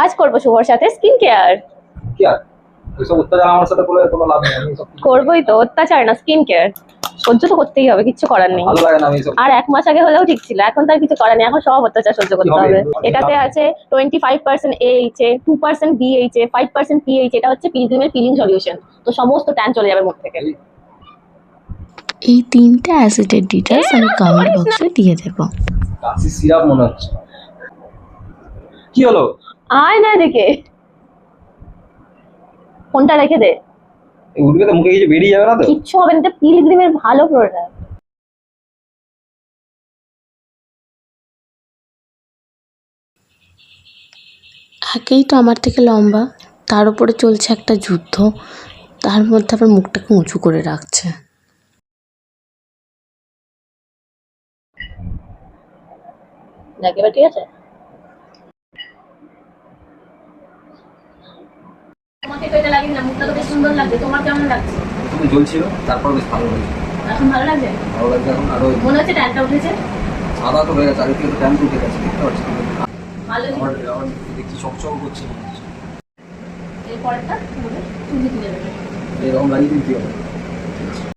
আজ করবো শুভর সাথে স্কিন কেয়ার। কি আর ওইসব অত্যাচার আমার সাথে করে কোনো লাভ নেই, আমি সব করবোই তো, অত্যাচার না, স্কিন কেয়ার। সহ্য তো করতেই হবে, কিছু করার নেই। ভালো লাগে না আমি সব। আর 1 মাস আগে হলেও ঠিক ছিল, এখন তার কিছু করার নেই, এখন সব অত্যাচার সহ্য করতে হবে। এটাতে আছে 25% AHA, 2% BHA, 5% PHA। এটা হচ্ছে পিলগ্রিমের পিলিং সলিউশন। তো সমস্ত ট্যান চলে যাবে মুখ থেকে। এই 3টে অ্যাসিডের ডিটেলস আমি কমেন্ট বক্সে দিয়ে দেবো। কাশি সিরাপ মনে হচ্ছে। কি হলো? আয় না দেখে, ফোনটা রেখে দে। উঠবে তো, মুখে কিছু বেরিয়ে যাবে না তো? কিচ্ছু হবে না, এটা পিলগ্রিমের ভালো প্রোডাক্ট। একেই তো আমার থেকে লম্বা, তার উপরে চলছে একটা যুদ্ধ, তার মধ্যে আবার মুখটাকে উঁচু করে রাখছে। দেখ এবার ঠিক আছে। তোমাকে তো এটা লাগে না, মুখটা তো বেশ সুন্দর লাগছে, তোমার কেমন লাগছে? তুমি জ্বলছিল, তারপর বেশ ভালো হয়েছে। এখন ভালো লাগছে? ভালো লাগছে এখন আরো। মনে হচ্ছে ট্যানটা উঠেছে। সাদা তো হয়ে গেছে, আগে থেকে তো ট্যান উঠে গেছে, দেখতে পাচ্ছি। ভালো আমার দেখছি চকচক করছে মনে হচ্ছে। এরপরটা তুমি তুলে দেবে। এরকম লাগিয়ে দিতে হবে।